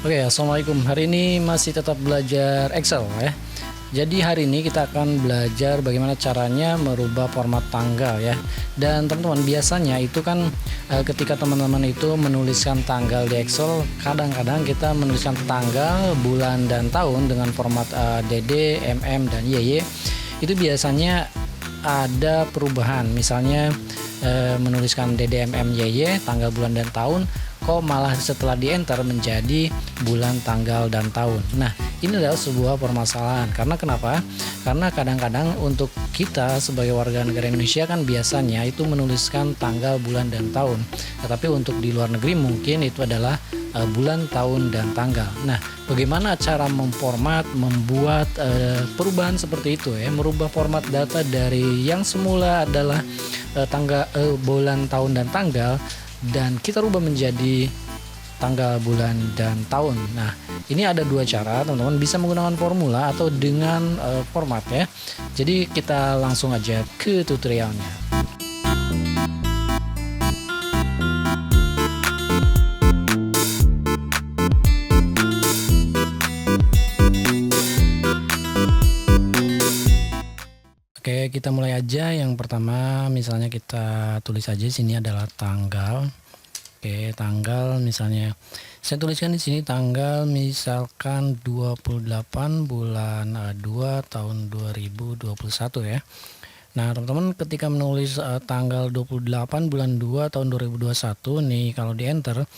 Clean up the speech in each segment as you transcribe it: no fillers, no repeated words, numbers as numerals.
Oke, assalamualaikum. Hari ini masih tetap belajar Excel ya. Jadi hari ini kita akan belajar bagaimana caranya merubah format tanggal ya. Dan teman-teman, biasanya itu kan ketika teman-teman itu menuliskan tanggal di Excel, kadang-kadang kita menuliskan tanggal, bulan dan tahun dengan format DD, MM dan YY. Itu biasanya ada perubahan. Misalnya menuliskan DD, MM, YY, tanggal, bulan dan tahun, kok malah setelah di enter menjadi bulan, tanggal, dan tahun. Nah, ini adalah sebuah permasalahan. Karena kenapa? Karena kadang-kadang untuk kita sebagai warga negara Indonesia kan biasanya itu menuliskan tanggal, bulan, dan tahun. Tetapi untuk di luar negeri mungkin itu adalah bulan, tahun, dan tanggal. Nah, bagaimana cara membuat perubahan seperti itu ya? Merubah format data dari yang semula adalah tanggal, bulan, tahun, dan tanggal, dan kita rubah menjadi tanggal, bulan, dan tahun. Nah, ini ada dua cara, teman-teman. Bisa menggunakan formula atau dengan format ya. Jadi kita langsung aja ke tutorialnya. Oke, kita mulai aja. Yang pertama, misalnya kita tulis aja sini adalah tanggal. Oke, tanggal misalnya saya tuliskan di sini tanggal misalkan 28 bulan 2 tahun 2021 ya. Nah, teman-teman ketika menulis tanggal 28 bulan 2 tahun 2021 nih, kalau di enter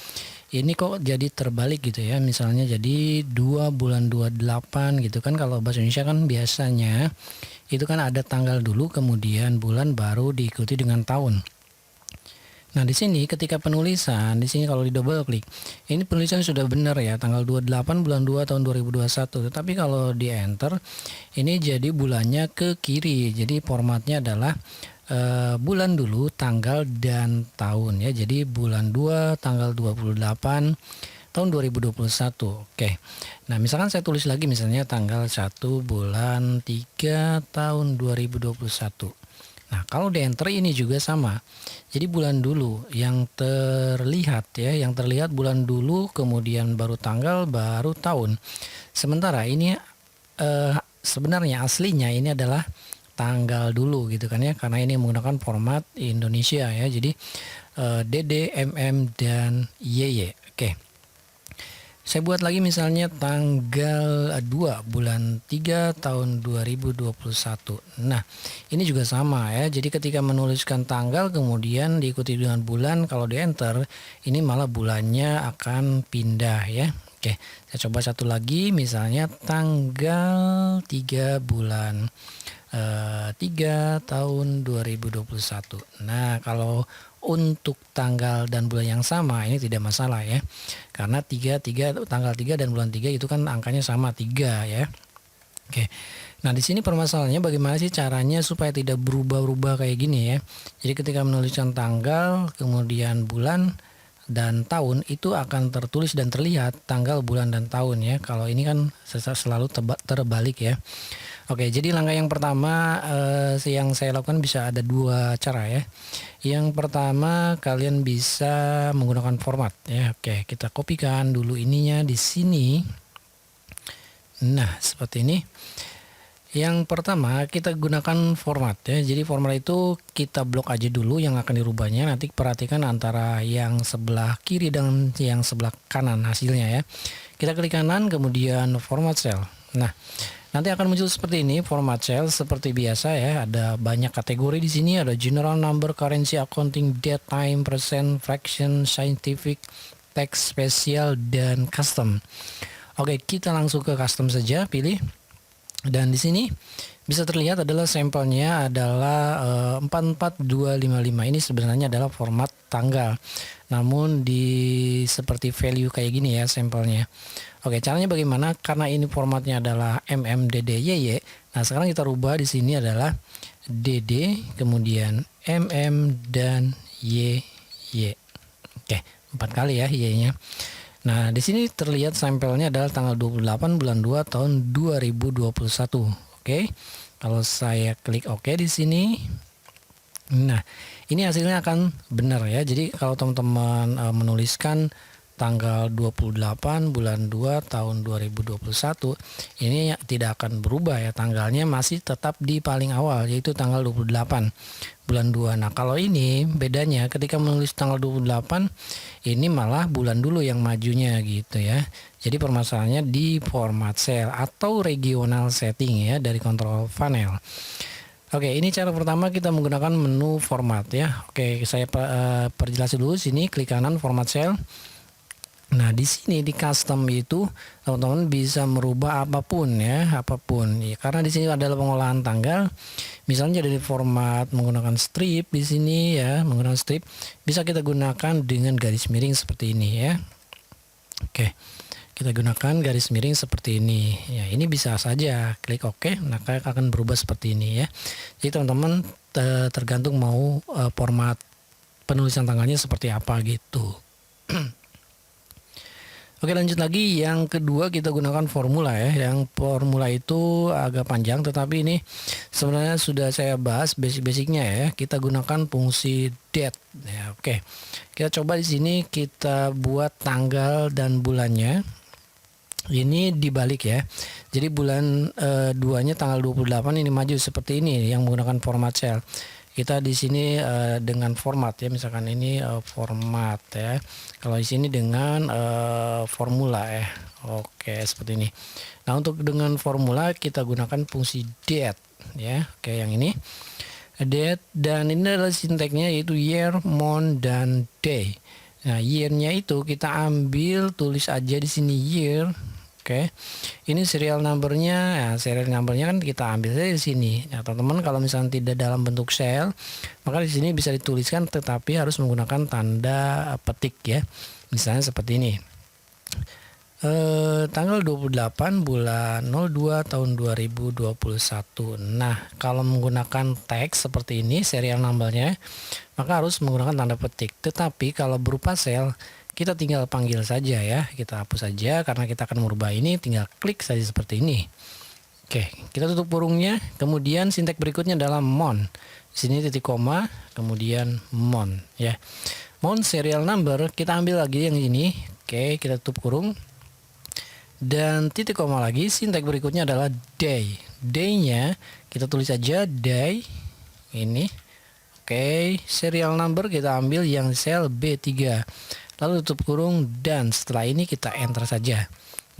ini kok jadi terbalik gitu ya. Misalnya jadi 2 bulan 28 gitu kan. Kalau bahasa Indonesia kan biasanya itu kan ada tanggal dulu, kemudian bulan, baru diikuti dengan tahun. Nah, di sini ketika penulisan, di sini kalau di double klik, ini penulisan sudah benar ya, tanggal 28 bulan 2 tahun 2021. Tetapi kalau di enter, ini jadi bulannya ke kiri. Jadi formatnya adalah bulan dulu, tanggal, dan tahun ya. Jadi bulan 2 tanggal 28 tahun 2021. Oke. Nah, misalkan saya tulis lagi misalnya tanggal 1 bulan 3 tahun 2021. Nah, kalau di enter ini juga sama. Jadi bulan dulu yang terlihat ya, yang terlihat bulan dulu, kemudian baru tanggal, baru tahun. Sementara ini sebenarnya aslinya ini adalah tanggal dulu gitu kan ya, karena ini menggunakan format Indonesia ya. Jadi DD, MM, dan YY. Oke. Saya buat lagi misalnya tanggal 2 bulan 3 tahun 2021. Nah, ini juga sama ya. Jadi ketika menuliskan tanggal kemudian diikuti dengan bulan, kalau di enter ini malah bulannya akan pindah ya. Oke, saya coba satu lagi misalnya tanggal 3 bulan 3 tahun 2021. Nah, kalau untuk tanggal dan bulan yang sama ini tidak masalah ya. Karena tanggal 3 dan bulan 3 itu kan angkanya sama 3 ya. Oke. Nah, di sini permasalahannya bagaimana sih caranya supaya tidak berubah-ubah kayak gini ya. Jadi ketika menuliskan tanggal, kemudian bulan dan tahun, itu akan tertulis dan terlihat tanggal, bulan, dan tahun ya. Kalau ini kan selalu terbalik ya. Oke, jadi langkah yang pertama yang saya lakukan bisa ada dua cara ya. Yang pertama, kalian bisa menggunakan format ya. Oke, kita kopikan dulu ininya di sini. Nah, seperti ini. Yang pertama kita gunakan format ya. Jadi format itu kita blok aja dulu yang akan dirubahnya. Nanti perhatikan antara yang sebelah kiri dan yang sebelah kanan hasilnya ya. Kita klik kanan, kemudian format cell. Nah, nanti akan muncul seperti ini format cell seperti biasa ya. Ada banyak kategori di sini. Ada general, number, currency, accounting, date, time, percent, fraction, scientific, text, spesial, dan custom. Oke, kita langsung ke custom saja, pilih. Dan di sini bisa terlihat adalah sampelnya adalah 44255. Ini sebenarnya adalah format tanggal. Namun di seperti value kayak gini ya sampelnya. Oke, caranya bagaimana? Karena ini formatnya adalah MM, DD, YY. Nah, sekarang kita rubah di sini adalah DD, kemudian MM, dan YY. Oke, 4 kali ya Y-nya. Nah, di sini terlihat sampelnya adalah tanggal 28 bulan 2 tahun 2021. Oke. Kalau saya klik OK di sini. Nah, ini hasilnya akan benar ya. Jadi kalau teman-teman menuliskan tanggal 28 bulan 2 tahun 2021 ini tidak akan berubah ya, tanggalnya masih tetap di paling awal yaitu tanggal 28 bulan 2. Nah, kalau ini bedanya ketika menulis tanggal 28 ini malah bulan dulu yang majunya gitu ya. Jadi permasalahannya di format cell atau regional setting ya dari control panel. Oke, ini cara pertama kita menggunakan menu format ya. Oke, saya perjelas dulu sini, klik kanan format cell. Nah, di sini di custom itu teman-teman bisa merubah apapun ya, apapun. Ya, karena di sini adalah pengolahan tanggal. Misalnya dari format menggunakan strip di sini ya, menggunakan strip bisa kita gunakan dengan garis miring seperti ini ya. Oke. Kita gunakan garis miring seperti ini. Ya, ini bisa saja klik OK, maka akan berubah seperti ini ya. Jadi teman-teman tergantung mau format penulisan tanggalnya seperti apa gitu. Oke, lanjut lagi, yang kedua kita gunakan formula ya. Yang formula itu agak panjang, tetapi ini sebenarnya sudah saya bahas basic-basicnya ya. Kita gunakan fungsi date ya. Oke, kita coba di sini kita buat tanggal dan bulannya. Ini dibalik ya. Jadi bulan 2-nya tanggal 28 ini maju seperti ini yang menggunakan format cell. Kita di sini dengan format ya, misalkan ini format ya. Kalau di sini dengan formula ya. Oke, seperti ini. Nah, untuk dengan formula kita gunakan fungsi date ya. Oke, yang ini date, dan ini adalah sinteksnya yaitu year, month, dan day. Nah, year-nya itu kita ambil, tulis aja di sini year. Oke, ini serial numbernya. Ya, serial numbernya kan kita ambil saja di sini. Nah, teman-teman kalau misalnya tidak dalam bentuk sel, maka di sini bisa dituliskan, tetapi harus menggunakan tanda petik ya. Misalnya seperti ini. Tanggal 28 bulan 02 tahun 2021. Nah, kalau menggunakan teks seperti ini serial numbernya, maka harus menggunakan tanda petik. Tetapi kalau berupa sel, kita tinggal panggil saja ya, kita hapus saja karena kita akan merubah ini, tinggal klik saja seperti ini. Oke, kita tutup kurungnya. Kemudian sinteks berikutnya adalah month. Di sini titik koma, kemudian month ya. Month serial number kita ambil lagi yang ini. Oke, kita tutup kurung. Dan titik koma lagi, sinteks berikutnya adalah day. Day-nya kita tulis saja day ini. Oke, serial number kita ambil yang sel B3. Lalu tutup kurung, dan setelah ini kita enter saja.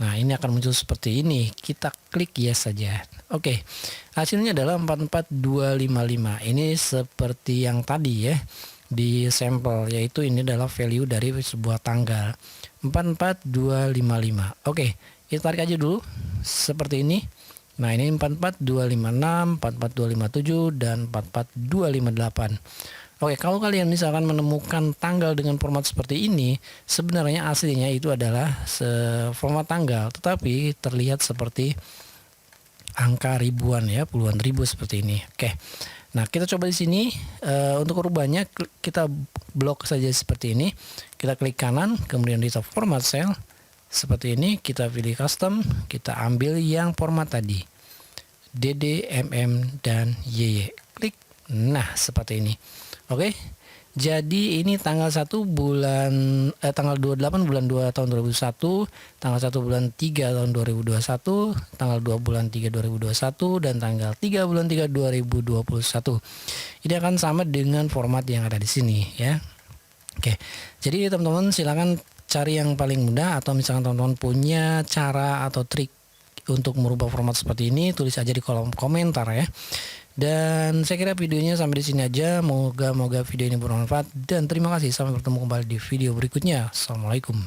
Nah, ini akan muncul seperti ini. Kita klik yes saja. Oke, hasilnya adalah 44255. Ini seperti yang tadi ya di sampel, yaitu ini adalah value dari sebuah tanggal 44255. Oke, kita tarik aja dulu seperti ini. Nah, ini 44256, 44257, dan 44258. Oke, kalau kalian misalkan menemukan tanggal dengan format seperti ini, sebenarnya aslinya itu adalah format tanggal, tetapi terlihat seperti angka ribuan ya, puluhan ribu seperti ini. Oke, nah kita coba di sini untuk rubahnya kita blok saja seperti ini. Kita klik kanan, kemudian di top format cell seperti ini, kita pilih custom, kita ambil yang format tadi, DD, MM, dan YY. Klik, nah seperti ini. Oke, jadi ini tanggal 1 bulan tanggal 28 bulan 2 tahun 2021, tanggal 1 bulan 3 tahun 2021, tanggal 2 bulan 3 2021, dan tanggal 3 bulan 3 2021. Ini akan sama dengan format yang ada di sini ya. Oke, jadi teman-teman silakan cari yang paling mudah, atau misalkan teman-teman punya cara atau trik untuk merubah format seperti ini, tulis aja di kolom komentar ya. Dan saya kira videonya sampai di sini aja. Moga video ini bermanfaat, dan terima kasih. Sampai bertemu kembali di video berikutnya. Assalamualaikum.